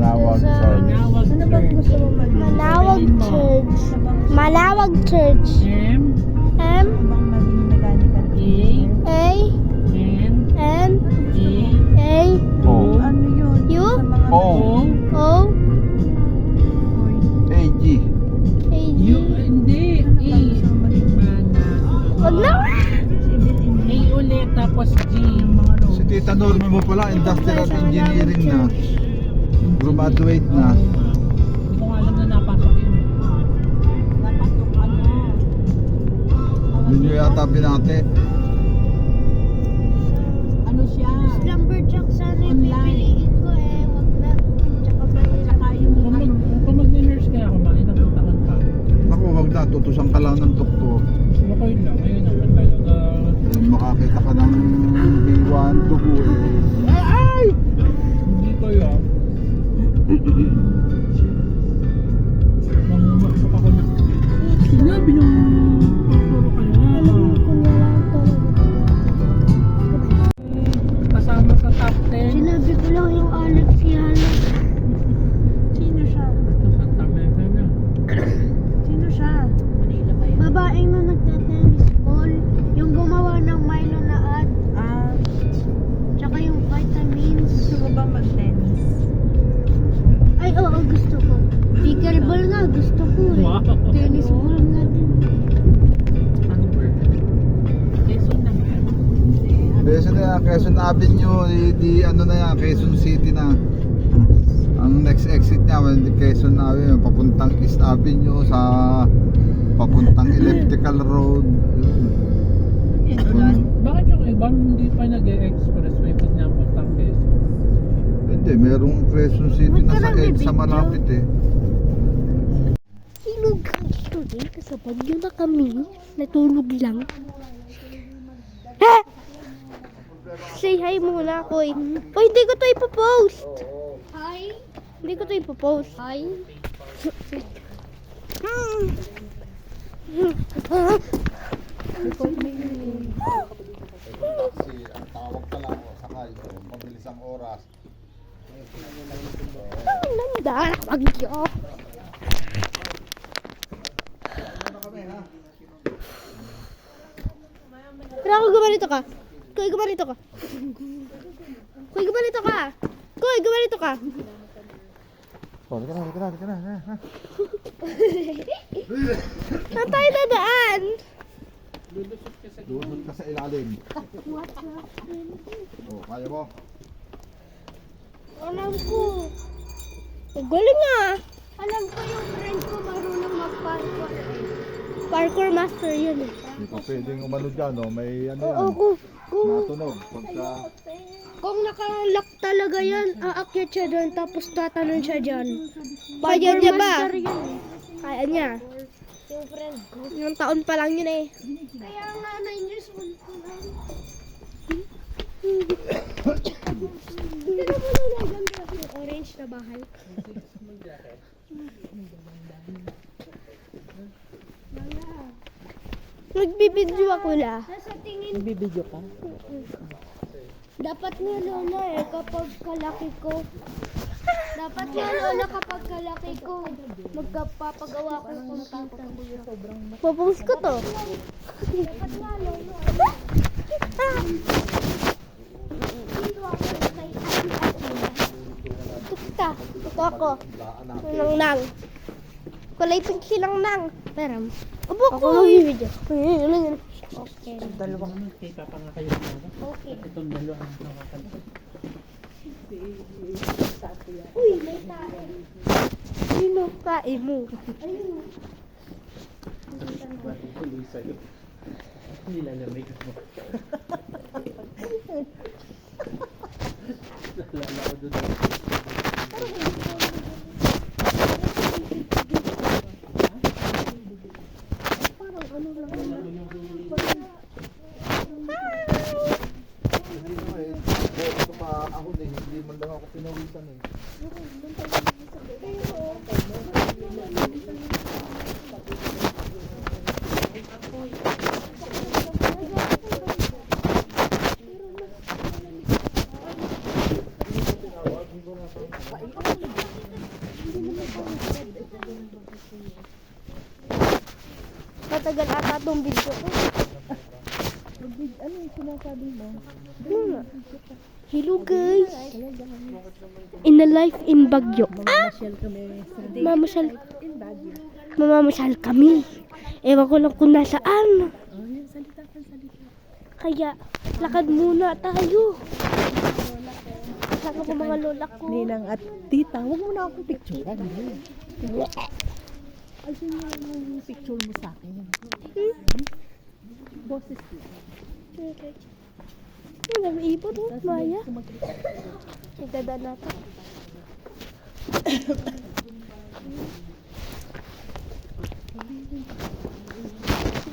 Manawag Church. Ano bang gusto mo maging? Manawag Church. Manawag Church. M. M Ano bang maging mechanical engineer? A N A O. Ano yun? U? Sa mga O. O A-G. A G. Hindi. Ano bang gusto mo maging? Wag na. Civil engineer. A ulit tapos G. Yung mga Si Tita Norma mo pala, industrial engineering na. Graduate na. Hindi ko nga alam na napasok yun. napasok ano? Yun yung yata binate. Ano siya? Lumberjack sana yung Online. pipiliin ko eh. Wag na. Tsaka pa Tsaka yung Kung mag-nurse kaya ako, makinapuntahan ka. Naku, wag na. Tutusan ka lang ng doktor. Okay lang. Ngayon naman talaga. Makakita ka ng B1 dugo eh. Ay! Hindi kaya. Mamumaksak ako na. Sinabi ng pagturo ka na. Kasama sa top 10. Sinabi ko lang yung Alex yan. sino siya? Ito, Santa Mesa na. Sino siya? Manila ba yun? Babaeng na nagtatennis ball. Yung gumawa ng Milo na ad. Tsaka yung vitamins. Gusto mo ba mag-tennis? Ay, oo, gusto ko. Pickleball nga, gusto ko eh. Wow. Tennis ball nga din. Ano ba? Quezon naman. Quezon Avenue, di ano na yan, Quezon City na. Ang next exit niya, Quezon Avenue, papuntang East Avenue sa papuntang Elliptical Road. Yan, wala. Bakit yung iba hindi pa nag-expressway pag napuntang Quezon? Hindi, merong Quezon City na sa EDSA malapit eh. Hinog ang today kasi bagyo na kami. Natulog lang. Ha! Say hi muna ako eh. Oh, hindi ko to ipopost. Hi? Hindi ko to ipopost. Hi? Taxi, ang tawag ka lang, sakay, mabilis ang oras. Ang nanda, bagyo. Pero ako gumanito ka. Kuy, gumanito ka. Kuy, gumanito ka. Kuy, gumanito ka. Oh, halika na. Saan tayo dadaan? Lusot ka sa ilalim. Oh, kaya mo? Alam ko. Ang galing ah. Alam ko yung friend ko marunong mag-parkour. Parkour master yun eh. Hindi pa pwedeng umano dyan, no? May ano Oo, yan, kung natunog. Pagka, naka-lock talaga yan, aakyat siya doon tapos tatalon siya dyan. Kaya niya ba? Kaya niya. Yung friend ko. Yung taon pa lang yun eh. Kaya nga 9 years old ko lang. Hindi na mo nagaganda yung orange na bahay. Nagbibidyo ako la. Nasa tingin. Nagbibideo ka? Dapat nga lola eh kapag kalaki ko. Dapat nga lola kapag kalaki ko. Magpapagawa ko ng computer. Popost ko to. Dapat nga lola. Ito ako. Nang. Kulay pink silang nang. Meron. Abo ko. Ako mag-video. Okay. Dalawang kay Papa nga kayo na. Okay. Itong dalawang nakakanta. Uy, may tae. Sino tae mo? Ayun. Tuloy sa'yo. Nilalamig mo. Nalala ko doon. Parang ano lang. ito pa ako eh, hindi man lang ako pinawisan eh. Wala tong video ko. Ano yung sinasabi mo? Ano nga? Hello guys! In a life in Baguio. Mamasyal kami sa Mamasyal. in Baguio. Mamamasyal kami. Ewan ko lang kung nasaan. Oh, yung salita. Kaya, lakad muna tayo. Saka ko mga lola ko. Ninang at tita, huwag mo na akong picture. Ay, sino yung picture mo sa akin? Boses ko. Ang dami ibon, oh, Maya. Nagdadaan natin.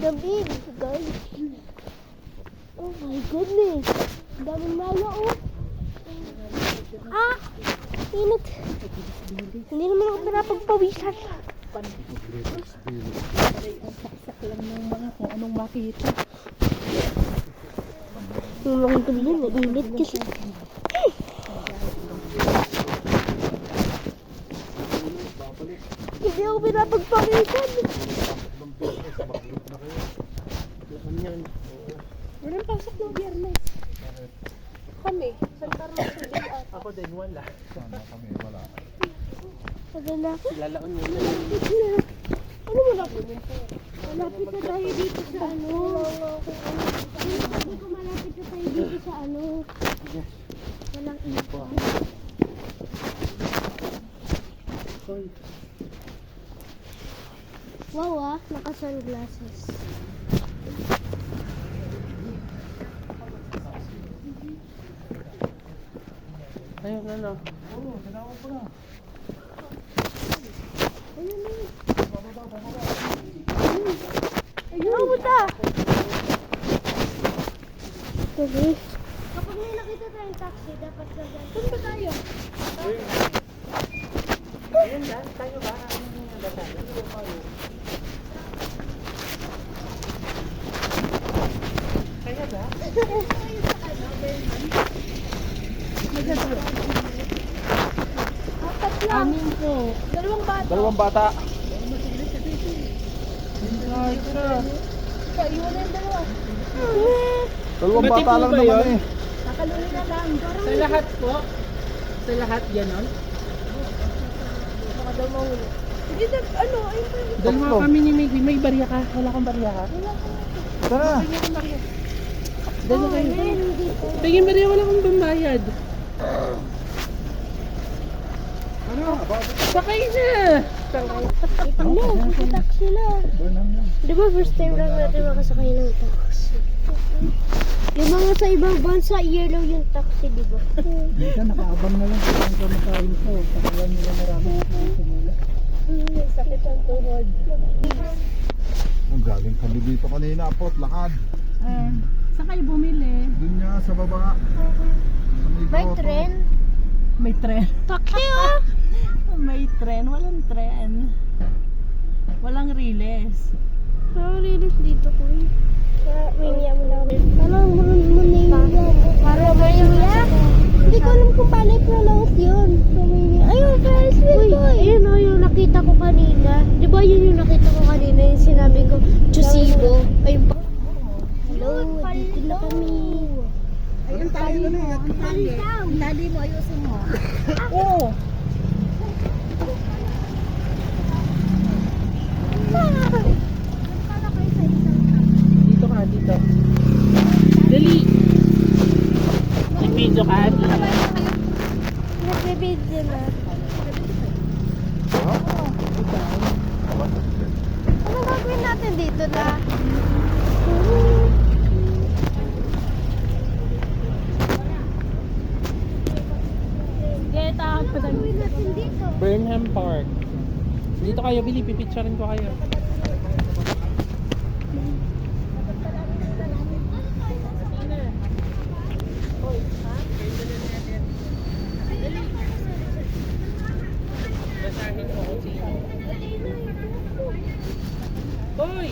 Gabi, guys. Oh my goodness. Ang daming Maya, oh. Ah! Init. Hindi naman ako pinapagpawisan. Saksak lang ng mga kung anong makita. Yung mga gabi yun, nainit kasi. Hindi ako pinapagpawisan. Walang pasok ng biyernes. Kami, San Carlos Del Arte. Ako din, wala. Sana kami, wala. Wala na ako. Lalaon mo na. Ano mo na po? Malapit na tayo dito sa ano. Sabi ko malapit na tayo dito sa ano. Walang ipon. Wow ah, naka-sunglasses. Ayun, ano. Ayun, puta! Sige. Kapag may nakita tayong taxi, dapat gagawin. Saan ba tayo? Ayun lang, tayo ba? Kaya ba? Apat lang. Amin po. Dalawang bata. Dalawang bata. Iwan na yung dalawa. Dalawang Ba't bata ikaw lang ba naman yun? eh. Nakaluwi na lang. Parang Sa lahat po? Sa lahat ganon? baka daw mahuli. Hindi na, ano, ayun pa yun. Dalawa Tatlo. kami ni Miggy. May barya ka? Wala kang barya ka? Tara. Dalawa kayo. Hindi po. Tingin barya, wala kang bambayad. Ano? Sakay na! Ano, taxi na. Di ba first time lang natin makasakay ng taxi? Yung mga sa ibang bansa, yellow yung taxi, di ba? Minsan nakaabang na lang kung saan ka makain ko. Pakalan nila marami simula. Sakit ang tuhod. Kung galing kami dito kanina, pot, lakad. Saan kayo bumili? Doon nga sa baba. Sa May grotto. tren? May tren. Taxi ah! May tren. Walang tren. Walang riles. Parang rilis dito ko eh. May niya mo lang. Parang Munilla. Parang Munilla? Hindi ko alam kung paano i-pronounce yun. Ayun, Ferris wheel ko eh. Ayun o, yung nakita ko kanina. Di ba yun yung nakita ko kanina? Yung sinabi ko, Chosibo. Ayun pa. Hello, dito na kami. Ayun tali mo. Ang tali. Ang tali mo. Ayusin mo. Oo. Dito ka, dito. Dali! Nag-video ka, dali. Nagbibidyo na. Ano gagawin natin dito na? Get out. Gagawin natin dito. Burnham Park. Dito kayo, Billy. Pipicturean ko kayo. Basahin ko kung sino. Hoy!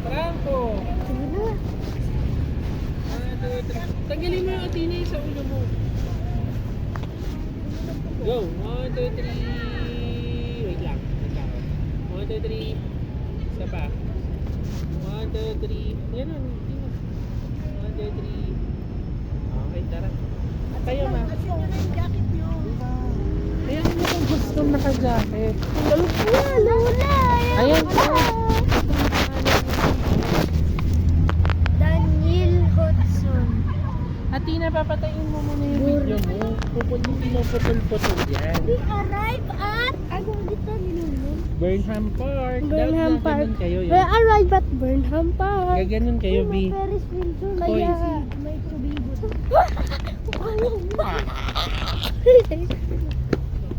Franco! Sige na. Tanggalin mo yung atina sa ulo mo. Go! 1, 2, 3. Wait lang. 1, 2, 3. 2, 3. Ganun. 1, 2, 3. Okay, tara. Kayo ma. Kasi yun na yung jacket nyo. Ayan mo kung gusto naka-jacket. Lula! Ayan po. Daniel Hudson. Atina, papatayin mo muna yung video mo. Pinuputol-putol yan. We arrive at... Ano dito nilunin? Burnham Park. Burnham Park. Gaganon kayo We yun. arrive at Burnham Park. Gaganon kayo, B. Ferris Wilson. Hoy. Kaya may tubig.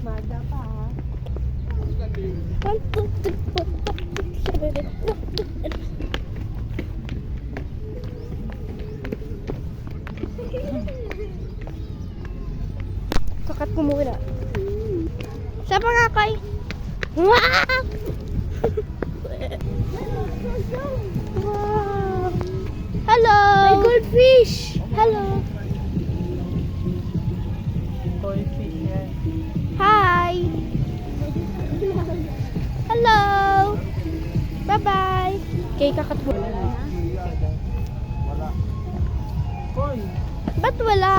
Maga pa ha. 1, 2, 3, 4, 5, 6, 7, 8. Kakat ko muna. Sa pangakay. Wow! Wow! Hello! My goldfish! Hello! Toy fish yan. Hi! Hello! Bye-bye! Okay, kakat mo. Wala. Hoy. Ba't wala?